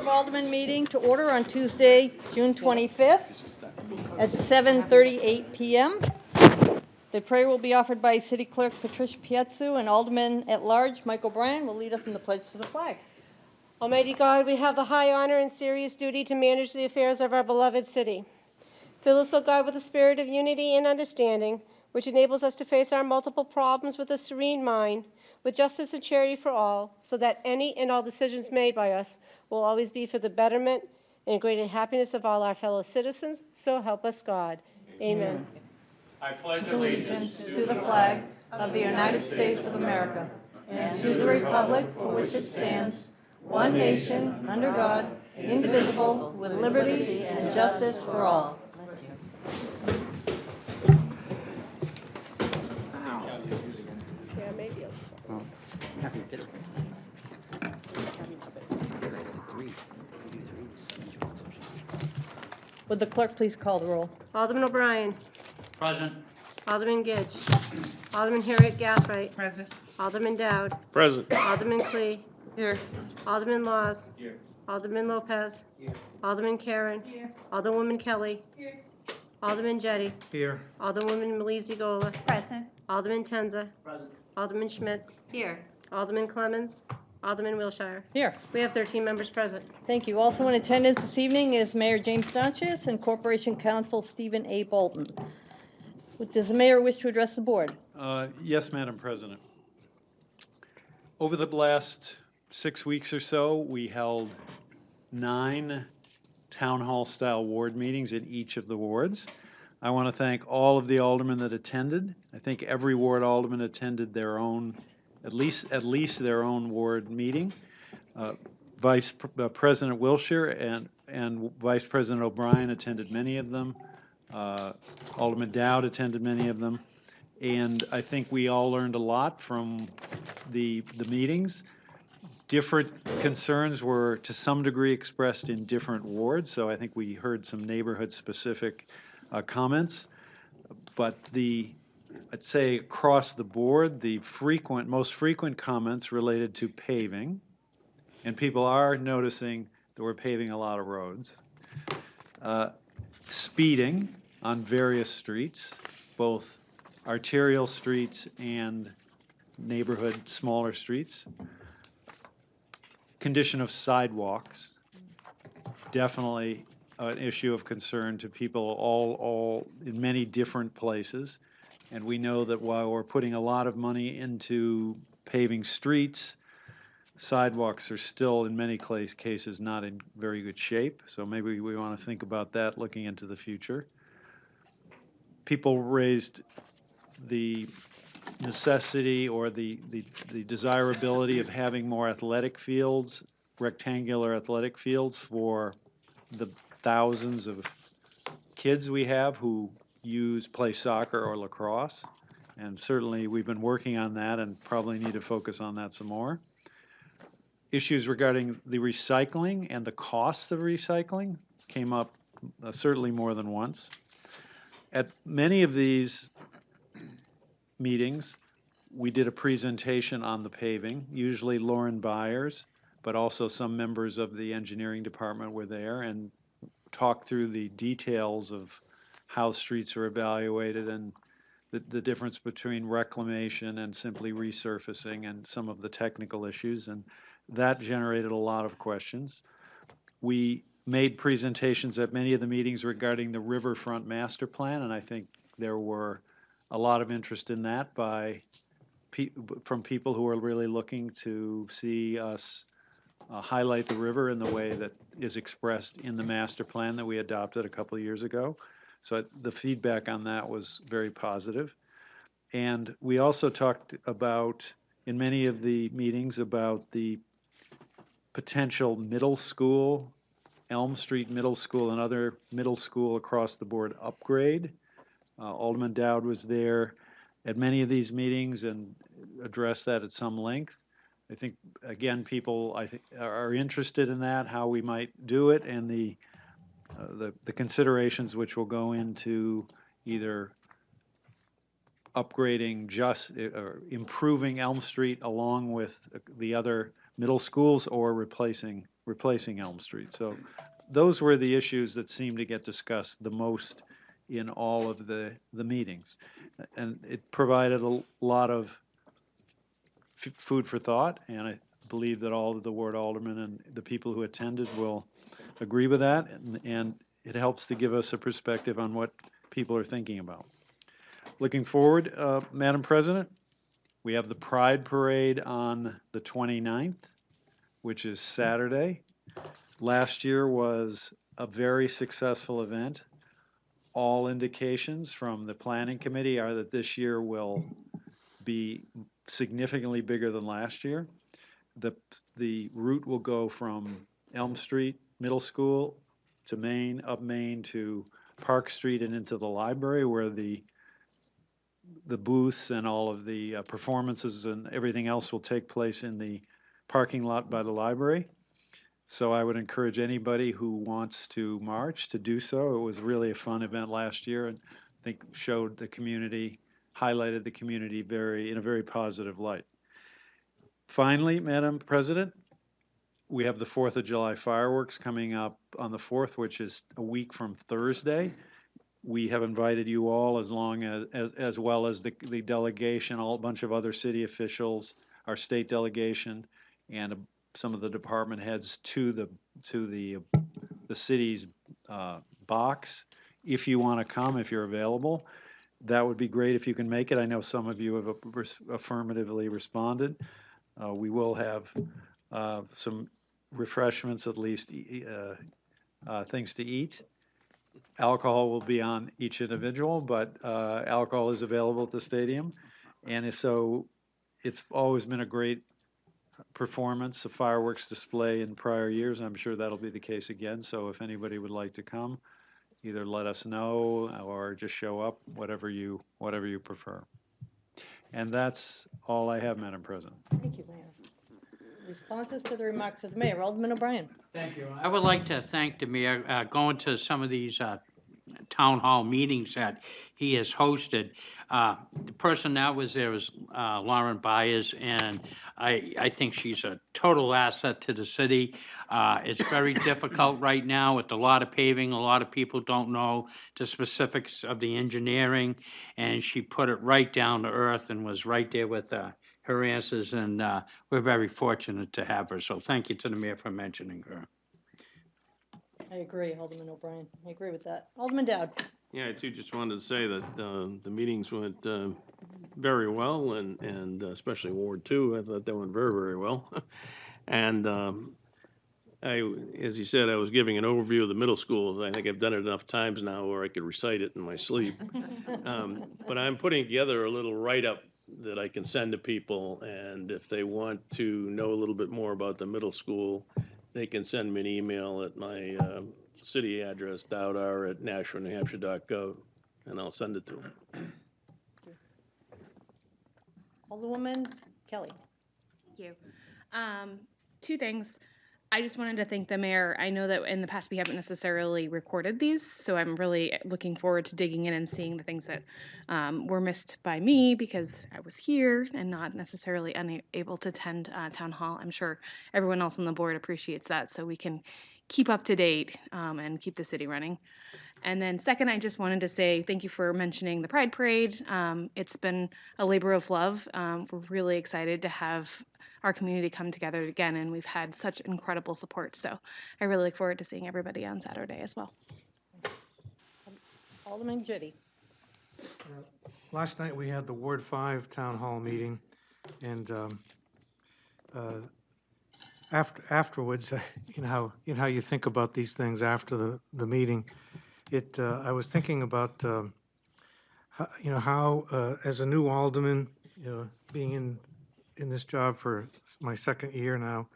Aldermen meeting to order on Tuesday, June 25th at 7:38 p.m. The prayer will be offered by City Clerk Patricia Pietzu, and Alderman at Large Mike O'Brien will lead us in the pledge to the flag. Almighty God, we have the high honor and serious duty to manage the affairs of our beloved city. Fill us, O God, with a spirit of unity and understanding, which enables us to face our multiple problems with a serene mind, with justice and charity for all, so that any and all decisions made by us will always be for the betterment and greater happiness of all our fellow citizens. So help us God. Amen. I pledge allegiance To the flag of the United States of America and to the republic for which it stands, one nation, under God, indivisible, with liberty and justice for all. Bless you. Yeah, maybe. Happy birthday. Would the clerk please call the roll? Alderman O'Brien. Present. Alderman Gidge. Alderman Harriet Gathright. Present. Alderman Dowd. Present. Alderman Clee. Here. Alderman Laws. Here. Alderman Lopez. Here. Alderman Karen. Here. Alderwoman Kelly. Here. Alderman Jettie. Here. Alderwoman Malizi Gola. Present. Alderman Tenza. Present. Alderman Schmidt. Here. Alderman Clemmons. Alderman Wilshire. Here. We have 13 members present. Thank you. Also in attendance this evening is Mayor James Natchez and Corporation Counsel Stephen A. Bolton. Does the mayor wish to address the board? Yes, Madam President. Over the last 6 weeks or so, we held 9 town hall style ward meetings in each of the wards. I want to thank all of the aldermen that attended. I think every ward alderman attended their own, at least their own ward meeting. Vice President Wilshire and Vice President O'Brien attended many of them. Alderman Dowd attended many of them. And I think we all learned a lot from the meetings. Different concerns were to some degree expressed in different wards, so I think we heard some neighborhood-specific comments. But I'd say across the board, the most frequent comments related to paving, and people are noticing that we're paving a lot of roads. Speeding on various streets, both arterial streets and neighborhood smaller streets. Condition of sidewalks, definitely an issue of concern to people all in many different places. And we know that while we're putting a lot of money into paving streets, sidewalks are still in many cases not in very good shape. So maybe we want to think about that looking into the future. People raised the necessity or the desirability of having more athletic fields, rectangular athletic fields for the thousands of kids we have who play soccer or lacrosse. And certainly we've been working on that and probably need to focus on that some more. Issues regarding the recycling and the cost of recycling came up certainly more than once. At many of these meetings, we did a presentation on the paving, usually Lauren Byers, but also some members of the engineering department were there and talked through the details of how streets are evaluated and the difference between reclamation and simply resurfacing and some of the technical issues, and that generated a lot of questions. We made presentations at many of the meetings regarding the Riverfront Master Plan, and I think there were a lot of interest in that from people who are really looking to see us highlight the river in the way that is expressed in the master plan that we adopted a couple of years ago. So the feedback on that was very positive. And we also talked about, in many of the meetings, about the potential middle school, Elm Street Middle School and other middle school across the board upgrade. Alderman Dowd was there at many of these meetings and addressed that at some length. I think, again, people are interested in that, how we might do it, and the considerations which will go into either upgrading or improving Elm Street along with the other middle schools or replacing Elm Street. So those were the issues that seemed to get discussed the most in all of the meetings. And it provided a lot of food for thought, and I believe that all of the ward aldermen and the people who attended will agree with that, and it helps to give us a perspective on what people are thinking about. Looking forward, Madam President, we have the Pride Parade on the 29th, which is Saturday. Last year was a very successful event. All indications from the planning committee are that this year will be significantly bigger than last year. The route will go from Elm Street Middle School to Main, up Main to Park Street and into the library, where the booths and all of the performances and everything else will take place in the parking lot by the library. So I would encourage anybody who wants to march to do so. It was really a fun event last year, and I think showed the community, highlighted the community in a very positive light. Finally, Madam President, we have the 4th of July fireworks coming up on the 4th, which is a week from Thursday. We have invited you all, as well as the delegation, a bunch of other city officials, our state delegation, and some of the department heads to the city's box. If you want to come, if you're available, that would be great if you can make it. I know some of you have affirmatively responded. We will have some refreshments, at least things to eat. Alcohol will be on each individual, but alcohol is available at the stadium. And so it's always been a great performance, a fireworks display in prior years. I'm sure that'll be the case again. So if anybody would like to come, either let us know or just show up, whatever you prefer. And that's all I have, Madam President. Thank you, Mayor. Responses to the remarks of the mayor. Alderman O'Brien. Thank you. I would like to thank the mayor, going to some of these town hall meetings that he has hosted. The person that was there was Lauren Byers, and I think she's a total asset to the city. It's very difficult right now with a lot of paving. A lot of people don't know the specifics of the engineering, and she put it right down to earth and was right there with her answers, and we're very fortunate to have her. So thank you to the mayor for mentioning her. I agree, Alderman O'Brien. I agree with that. Alderman Dowd. Yeah, I too just wanted to say that the meetings went very well, and especially Ward 2, I thought that went very, very well. And as you said, I was giving an overview of the middle schools. I think I've done it enough times now where I could recite it in my sleep. But I'm putting together a little write-up that I can send to people, and if they want to know a little bit more about the middle school, they can send me an email at my city address, dowdr@nashville.newhampshire.gov, and I'll send it to them. Alderwoman Kelly. Thank you. Two things. I just wanted to thank the mayor. I know that in the past we haven't necessarily recorded these, so I'm really looking forward to digging in and seeing the things that were missed by me because I was here and not necessarily unable to attend town hall. I'm sure everyone else on the board appreciates that, so we can keep up to date and keep the city running. And then second, I just wanted to say thank you for mentioning the Pride Parade. It's been a labor of love. We're really excited to have our community come together again, and we've had such incredible support. So I really look forward to seeing everybody on Saturday as well. Alderman Jitty. Last night we had the Ward 5 Town Hall meeting, and afterwards, you know how you think about these things after the meeting. I was thinking about how as a new alderman, being in this job for my second year now,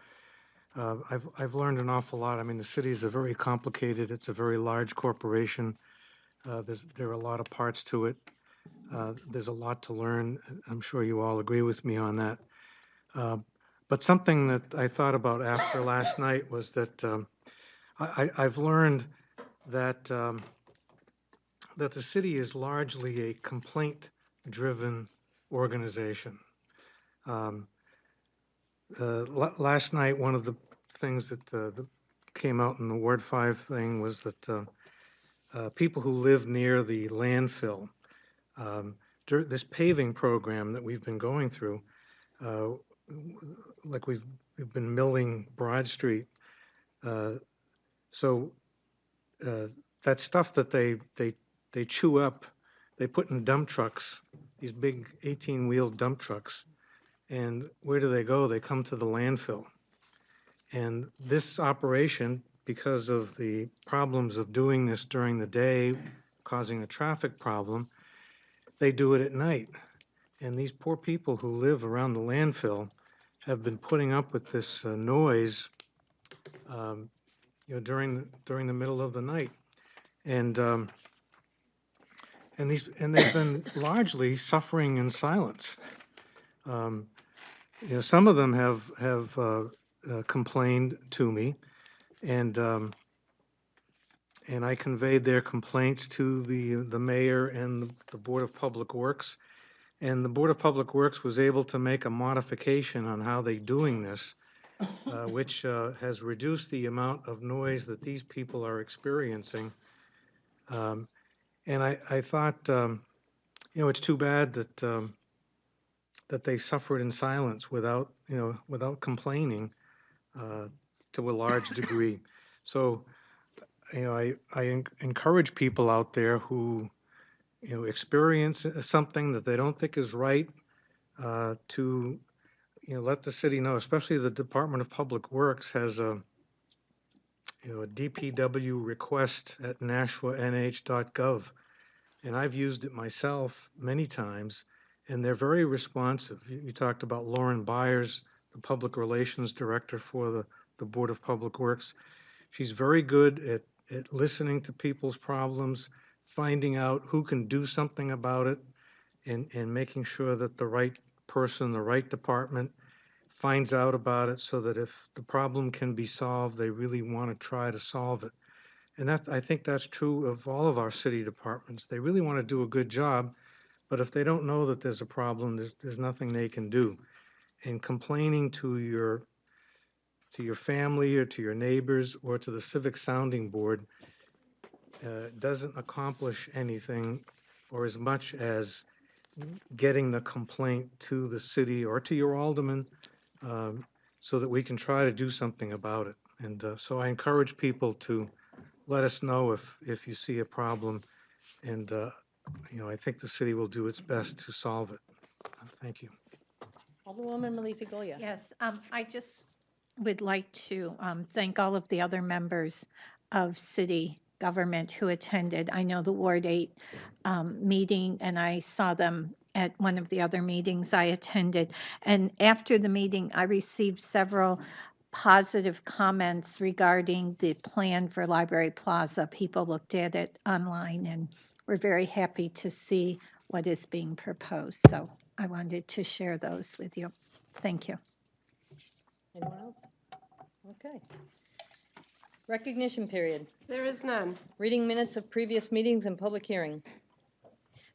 I've learned an awful lot. I mean, the city is very complicated. It's a very large corporation. There are a lot of parts to it. There's a lot to learn. I'm sure you all agree with me on that. But something that I thought about after last night was that I've learned that that the city is largely a complaint-driven organization. Last night, one of the things that came out in the Ward 5 thing was that people who live near the landfill, this paving program that we've been going through, uh, like we've been milling Broad Street. So that stuff that they chew up, they put in dump trucks, these big 18-wheel dump trucks. And where do they go? They come to the landfill. And this operation, because of the problems of doing this during the day, causing a traffic problem, they do it at night. And these poor people who live around the landfill have been putting up with this noise, during the middle of the night. And they've been largely suffering in silence. Some of them have complained to me, and I conveyed their complaints to the mayor and the Board of Public Works. And the Board of Public Works was able to make a modification on how they're doing this, which has reduced the amount of noise that these people are experiencing. And I thought, it's too bad that they suffered in silence without complaining to a large degree. So, I encourage people out there who, experience something that they don't think is right, to, let the city know, especially the Department of Public Works has a DPW request at nashua.nh.gov. And I've used it myself many times, and they're very responsive. You talked about Lauren Byers, the Public Relations Director for the Board of Public Works. She's very good at listening to people's problems, finding out who can do something about it, and making sure that the right person, the right department finds out about it, so that if the problem can be solved, they really want to try to solve it. And I think that's true of all of our city departments. They really want to do a good job, but if they don't know that there's a problem, there's nothing they can do. And complaining to your family or to your neighbors or to the Civic Sounding Board doesn't accomplish anything, or as much as getting the complaint to the city or to your alderman, so that we can try to do something about it. And so I encourage people to let us know if you see a problem, and I think the city will do its best to solve it. Thank you. Alderwoman Melissa Goya. Yes, I just would like to thank all of the other members of city government who attended. I know the Ward 8 meeting, and I saw them at one of the other meetings I attended. And after the meeting, I received several positive comments regarding the plan for Library Plaza. People looked at it online and were very happy to see what is being proposed. So I wanted to share those with you. Thank you. Anyone else? Okay. Recognition period. There is none. Reading minutes of previous meetings and public hearing.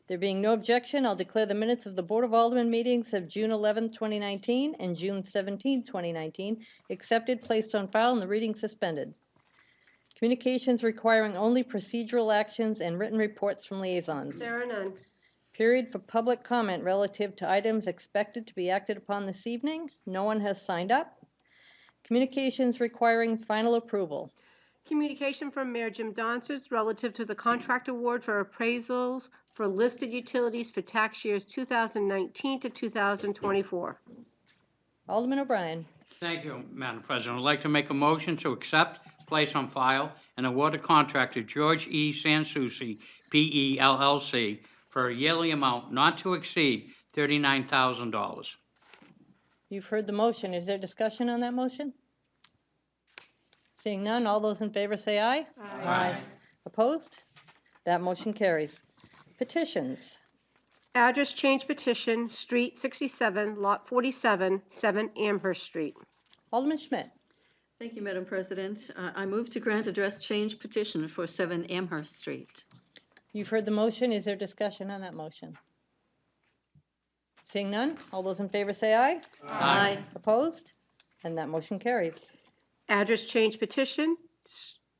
There being no objection, I'll declare the minutes of the Board of Aldermen meetings of June 11, 2019 and June 17, 2019 accepted, placed on file, and the reading suspended. Communications requiring only procedural actions and written reports from liaisons. There are none. Period for public comment relative to items expected to be acted upon this evening. No one has signed up. Communications requiring final approval. Communication from Mayor Jim Donsers relative to the contract award for appraisals for listed utilities for tax years 2019 to 2024. Alderman O'Brien. Thank you, Madam President. I'd like to make a motion to accept, place on file, and award a contract to George E. Sansucci, P.E. LLC, for a yearly amount not to exceed $39,000. You've heard the motion. Is there discussion on that motion? Seeing none, all those in favor say aye. Aye. Opposed? That motion carries. Petitions. Address change petition, Street 67, Lot 47, 7 Amherst Street. Alderman Schmidt. Thank you, Madam President. I move to grant address change petition for 7 Amherst Street. You've heard the motion. Is there discussion on that motion? Seeing none, all those in favor say aye. Aye. Opposed? And that motion carries. Address change petition,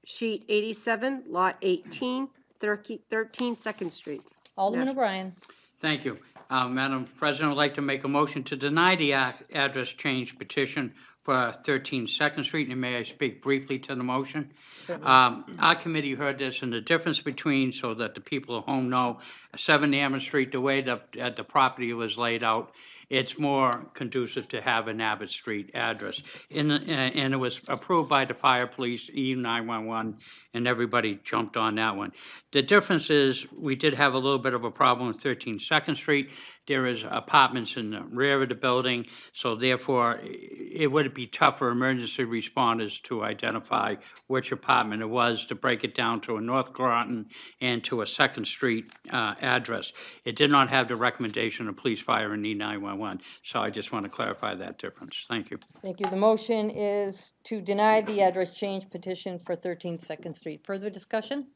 sheet 87, lot 18, 13 Second Street. Alderman National. O'Brien. Thank you. Madam President, I'd like to make a motion to deny the address change petition for 13 Second Street, and may I speak briefly to the motion? Our committee heard this, and the difference between, so that the people at home know, 7 Amherst Street, the way the property was laid out, it's more conducive to have an Abbott Street address. And it was approved by the fire, police, E911, and everybody jumped on that one. The difference is, we did have a little bit of a problem with 13 Second Street. There is apartments in the rear of the building, so therefore, it would be tough for emergency responders to identify which apartment it was, to break it down to a North Groton and to a Second Street address. It did not have the recommendation of police, fire, and E911, so I just want to clarify that difference. Thank you. Thank you. The motion is to deny the address change petition for 13 Second Street. Further discussion?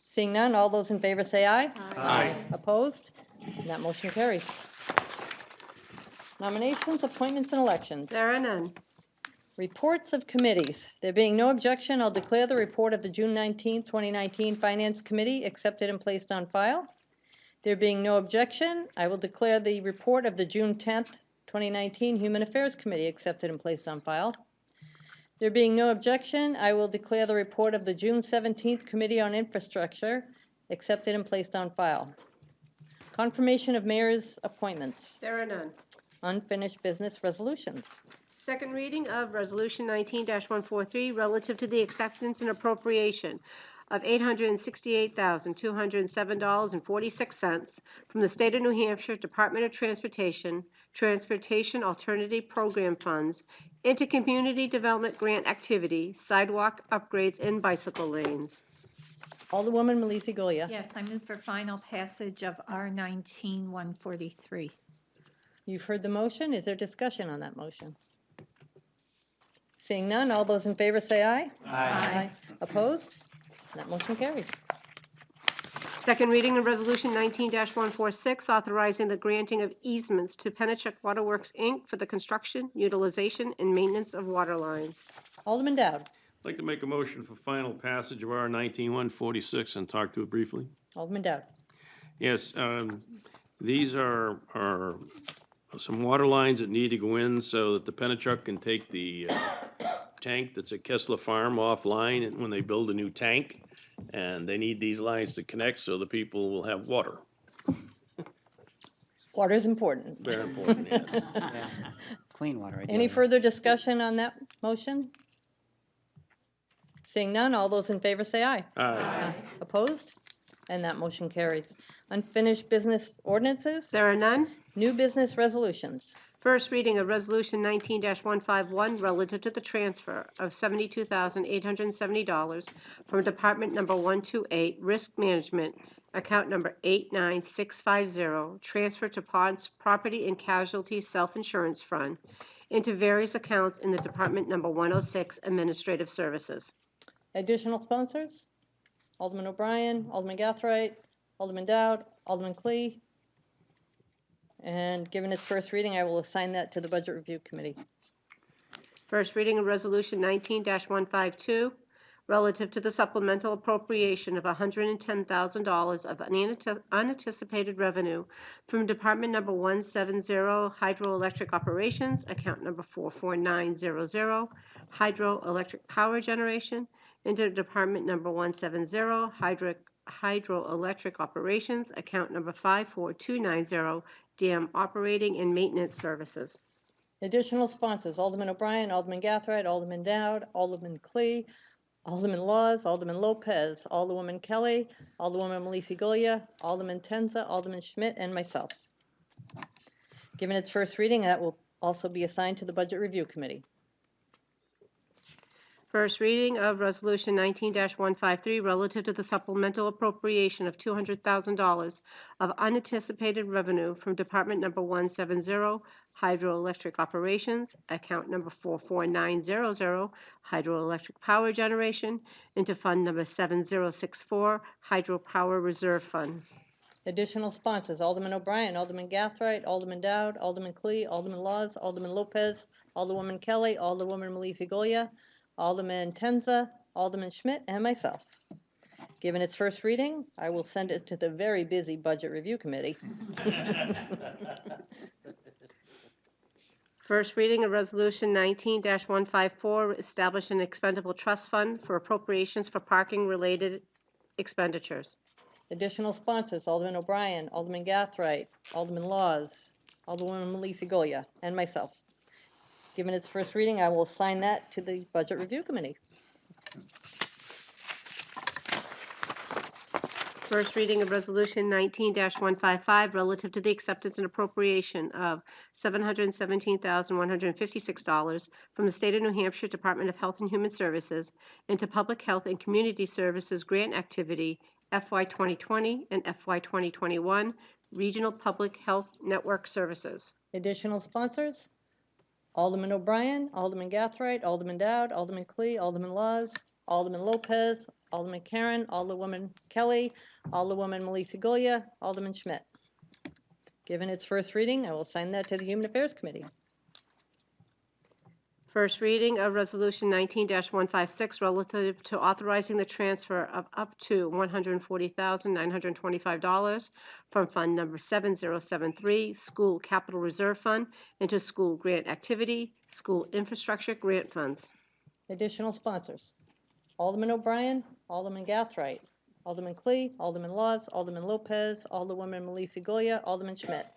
Seeing none, all those in favor say aye. Aye. Opposed? And that motion carries. Nominations, appointments, and elections. There are none. Reports of committees. There being no objection, I'll declare the report of the June 19, 2019 Finance Committee accepted and placed on file. There being no objection, I will declare the report of the June 10th, 2019 Human Affairs Committee accepted and placed on file. There being no objection, I will declare the report of the June 17th Committee on Infrastructure accepted and placed on file. Confirmation of mayor's appointments. There are none. Unfinished business resolutions. Second reading of Resolution 19-143 relative to the acceptance and appropriation of $868,207.46 from the State of New Hampshire Department of Transportation, Transportation Alternative Program Funds into Community Development Grant Activity, Sidewalk Upgrades and Bicycle Lanes. Alderwoman Melisi Goya. Yes, I move for final passage of R19-143. You've heard the motion. Is there discussion on that motion? Seeing none, all those in favor say aye. Aye. Opposed? That motion carries. Second reading of Resolution 19-146, authorizing the granting of easements to Pennachuck Waterworks, Inc. for the construction, utilization, and maintenance of water lines. Alderman Dowd. I'd like to make a motion for final passage of R 19-146 and talk to it briefly. Alderman Dowd. Yes, these are some water lines that need to go in so that the Pennachuck can take the tank that's at Kessler Farm offline and when they build a new tank. And they need these lines to connect so the people will have water. Water is important. Very important, yes. Clean water. Any further discussion on that motion? Seeing none, all those in favor say aye. Aye. Opposed? And that motion carries. Unfinished business ordinances, There are none. new business resolutions. First reading of Resolution 19-151 relative to the transfer of $72,870 from Department Number 128, Risk Management, account number 89650, transfer to Ponds Property and Casualty Self-Insurance Fund, into various accounts in the Department Number 106, Administrative Services. Additional sponsors? Alderman O'Brien, Alderman Gathright, Alderman Dowd, Alderman Clee. And given its first reading, I will assign that to the Budget Review Committee. First reading of Resolution 19-152, relative to the supplemental appropriation of $110,000 of unanticipated revenue from Department Number 170, Hydroelectric Operations, account number 44900, Hydroelectric Power Generation, into Department Number 170, Hydroelectric Operations, account number 54290, Dam Operating and Maintenance Services. Additional sponsors, Alderman O'Brien, Alderman Gathright, Alderman Dowd, Alderman Clee, Alderman Laws, Alderman Lopez, Alderwoman Kelly, Alderwoman Melisi Goya, Alderman Tenza, Alderman Schmidt, and myself. Given its first reading, that will also be assigned to the Budget Review Committee. First reading of Resolution 19-153 relative to the supplemental appropriation of $200,000 of unanticipated revenue from Department Number 170, Hydroelectric Operations, account number 44900, Hydroelectric Power Generation, into Fund Number 7064, Hydropower Reserve Fund. Additional sponsors, Alderman O'Brien, Alderman Gathright, Alderman Dowd, Alderman Clee, Alderman Laws, Alderman Lopez, Alderwoman Kelly, Alderwoman Malisi Goya, Alderman Tenza, Alderman Schmidt, and myself. Given its first reading, I will send it to the very busy Budget Review Committee. First reading of Resolution 19-154, establish an expendable trust fund for appropriations for parking-related expenditures. Additional sponsors, Alderman O'Brien, Alderman Gathright, Alderman Laws, Alderwoman Malisi Goya, and myself. Given its first reading, I will assign that to the Budget Review Committee. First reading of Resolution 19-155, relative to the acceptance and appropriation of $717,156 from the State of New Hampshire Department of Health and Human Services into Public Health and Community Services Grant Activity FY 2020 and FY 2021 Regional Public Health Network Services. Additional sponsors, Alderman O'Brien, Alderman Gathright, Alderman Dowd, Alderman Clee, Alderman Laws, Alderman Lopez, Alderman Karen, Alderwoman Kelly, Alderwoman Malisi Goya, Alderman Schmidt. Given its first reading, I will assign that to the Human Affairs Committee. First reading of Resolution 19-156, relative to authorizing the transfer of up to $140,925 from Fund Number 7073, School Capital Reserve Fund, into School Grant Activity, School Infrastructure Grant Funds. Additional sponsors, Alderman O'Brien, Alderman Gathright, Alderman Clee, Alderman Laws, Alderman Lopez, Alderwoman Malisi Goya, Alderman Schmidt.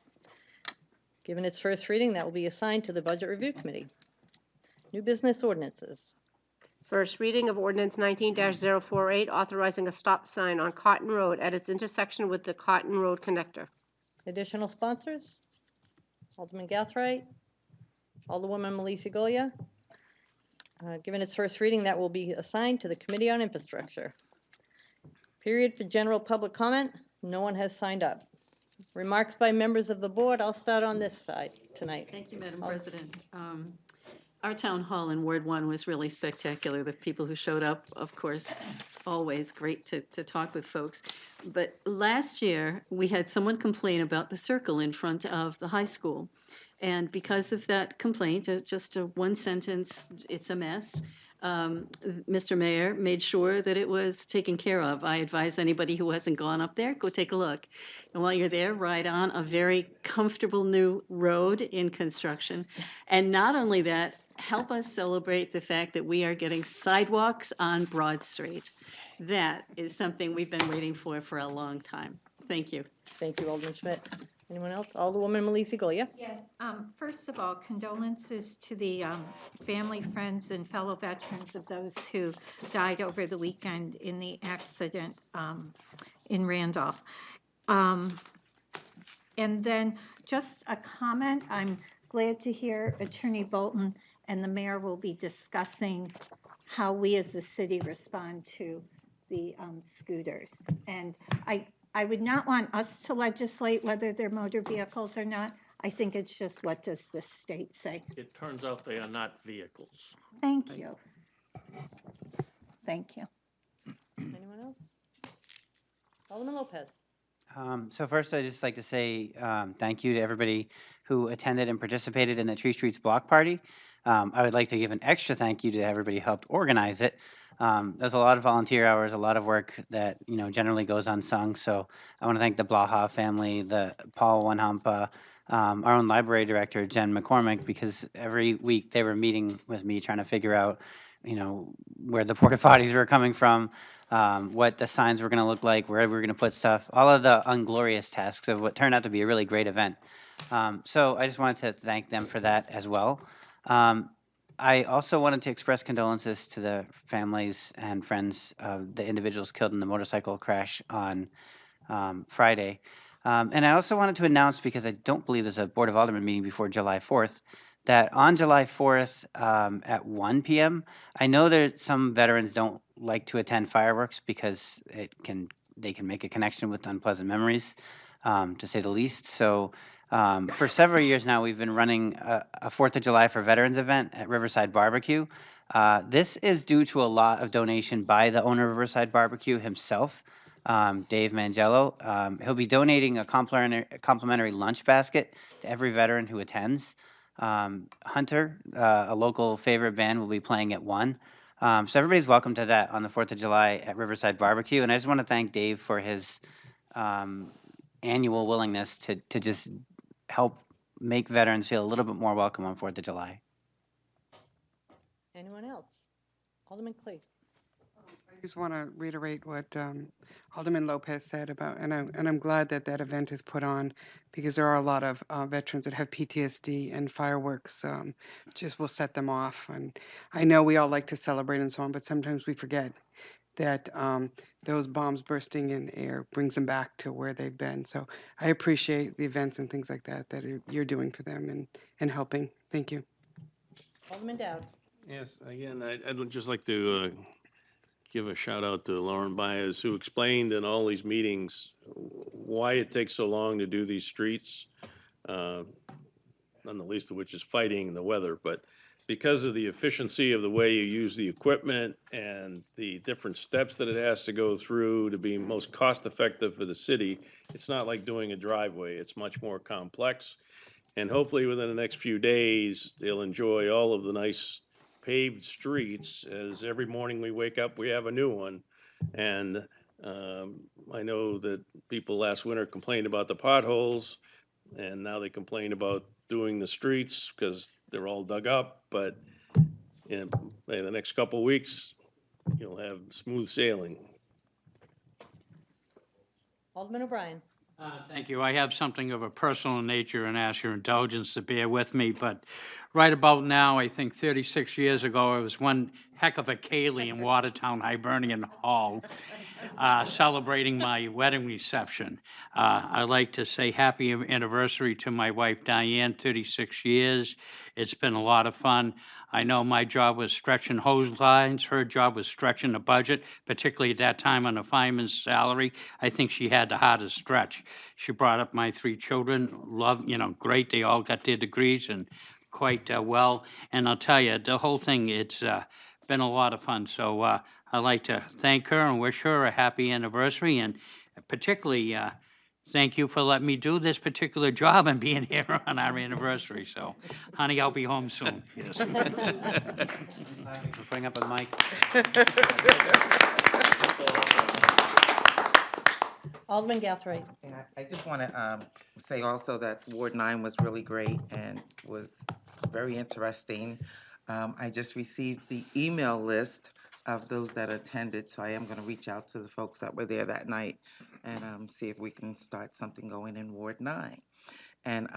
Given its first reading, that will be assigned to the Budget Review Committee. New business ordinances. First reading of Ordinance 19-048, authorizing a stop sign on Cotton Road at its intersection with the Cotton Road Connector. Additional sponsors, Alderman Gathright, Alderwoman Malisi Goya. Given its first reading, that will be assigned to the Committee on Infrastructure. Period for general public comment. No one has signed up. Remarks by members of the board. I'll start on this side tonight. Thank you, Madam President. Our town hall in Ward 1 was really spectacular. The people who showed up, of course, always great to talk with folks. But last year, we had someone complain about the circle in front of the high school. And because of that complaint, just a one sentence, it's a mess, Mr. Mayor made sure that it was taken care of. I advise anybody who hasn't gone up there, go take a look. And while you're there, ride on a very comfortable new road in construction. And not only that, help us celebrate the fact that we are getting sidewalks on Broad Street. That is something we've been waiting for a long time. Thank you. Thank you, Alderman Schmidt. Anyone else? Alderwoman Malisi Goya. Yes. First of all, condolences to the family, friends, and fellow veterans of those who died over the weekend in the accident in Randolph. And then just a comment, I'm glad to hear Attorney Bolton and the mayor will be discussing how we as a city respond to the scooters. And I would not want us to legislate whether they're motor vehicles or not. I think it's just, what does the state say? It turns out they are not vehicles. Thank you. Thank you. Anyone else? Alderman Lopez. So first, I'd just like to say thank you to everybody who attended and participated in the Tree Streets Block Party. I would like to give an extra thank you to everybody who helped organize it. There's a lot of volunteer hours, a lot of work that generally goes unsung. So I want to thank the Blaha family, the Paul Wanhampa, our own library director Jen McCormick, because every week they were meeting with me trying to figure out, where the porta potties were coming from, what the signs were going to look like, where we were going to put stuff, all of the unglorious tasks of what turned out to be a really great event. So I just wanted to thank them for that as well. I also wanted to express condolences to the families and friends of the individuals killed in the motorcycle crash on Friday. And I also wanted to announce, because I don't believe there's a Board of Aldermen meeting before July 4th, that on July 4th at 1 p.m., I know that some veterans don't like to attend fireworks because they can make a connection with unpleasant memories, to say the least. So for several years now, we've been running a 4th of July for Veterans event at Riverside Barbecue. This is due to a lot of donation by the owner of Riverside Barbecue himself. Dave Mangello. He'll be donating a complimentary lunch basket to every veteran who attends. Hunter, a local favorite band, will be playing at 1. So everybody's welcome to that on the 4th of July at Riverside Barbecue. And I just want to thank Dave for his annual willingness to just help make veterans feel a little bit more welcome on 4th of July. Anyone else? Alderman Clee. I just want to reiterate what Alderman Lopez said about, and I'm glad that that event is put on, because there are a lot of veterans that have PTSD, and fireworks just will set them off. And I know we all like to celebrate and so on, but sometimes we forget that those bombs bursting in air brings them back to where they've been. So I appreciate the events and things like that you're doing for them and helping. Thank you. Alderman Dowd. Yes, again, I'd just like to give a shout out to Lauren Baez, who explained in all these meetings why it takes so long to do these streets, none the least of which is fighting the weather, but because of the efficiency of the way you use the equipment and the different steps that it has to go through to be most cost effective for the city, it's not like doing a driveway. It's much more complex. And hopefully within the next few days, they'll enjoy all of the nice paved streets, as every morning we wake up, we have a new one. And I know that people last winter complained about the potholes, and now they complain about doing the streets because they're all dug up. But in the next couple of weeks, you'll have smooth sailing. Alderman O'Brien. Thank you. I have something of a personal nature and ask your indulgence to bear with me, but right about now, I think 36 years ago, I was one heck of a Kaylee in Watertown Hibernian Hall celebrating my wedding reception. I'd like to say happy anniversary to my wife Diane, 36 years. It's been a lot of fun. I know my job was stretching hose lines. Her job was stretching the budget, particularly at that time on a fireman's salary. I think she had the hardest stretch. She brought up my 3 children, great. They all got their degrees and quite well. And I'll tell you, the whole thing, it's been a lot of fun. So I'd like to thank her and wish her a happy anniversary, and particularly thank you for letting me do this particular job and being here on our anniversary. So, honey, I'll be home soon. Yes. For putting up with Mike. Alderman Gathright. And I just want to say also that Ward 9 was really great and was very interesting. I just received the email list of those that attended, so I am going to reach out to the folks that were there that night and see if we can start something going in Ward 9. And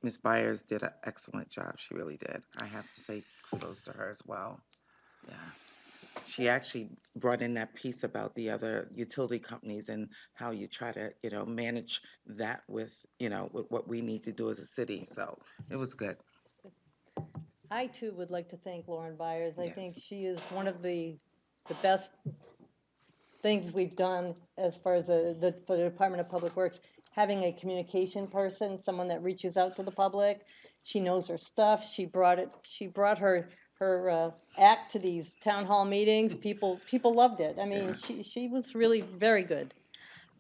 Ms. Byers did an excellent job. She really did. I have to say kudos to her as well. Yeah. She actually brought in that piece about the other utility companies and how you try to, manage that with, with what we need to do as a city. So it was good. I, too, would like to thank Lauren Byers. I think Yes. she is one of the best things we've done as far as for the Department of Public Works, having a communication person, someone that reaches out to the public. She knows her stuff. She brought her act to these town hall meetings. People loved it. I mean, she was really very good.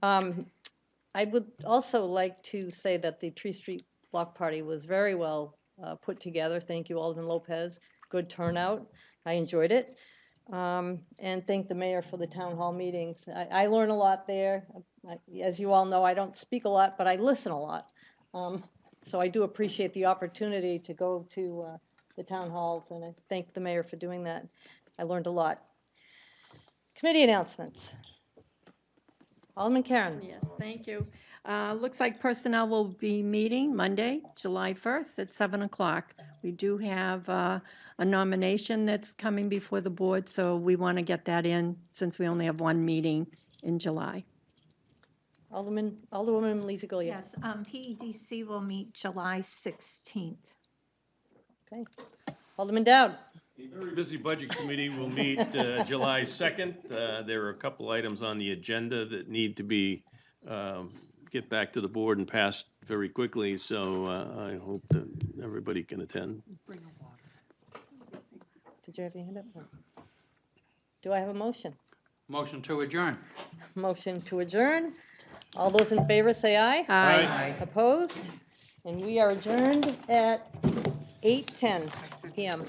I would also like to say that the Tree Street Block Party was very well put together. Thank you, Alderman Lopez. Good turnout. I enjoyed it. And thank the mayor for the town hall meetings. I learn a lot there. As you all know, I don't speak a lot, but I listen a lot. So I do appreciate the opportunity to go to the town halls, and I thank the mayor for doing that. I learned a lot. Committee announcements. Alderman Karen. Yes, thank you. Looks like personnel will be meeting Monday, July 1st at 7 o'clock. We do have a nomination that's coming before the board, so we want to get that in since we only have one meeting in July. Alderwoman Lisa Gilliard. Yes, PEDC will meet July 16th. Okay. Alderman Dowd. The very busy Budget Committee will meet July 2nd. There are a couple items on the agenda that need to be get back to the board and passed very quickly, so I hope that everybody can attend. Did you have your hand up? Do I have a motion? Motion to adjourn. motion to adjourn. All those in favor say aye. Aye. Opposed? And we are adjourned at 8:10 PM.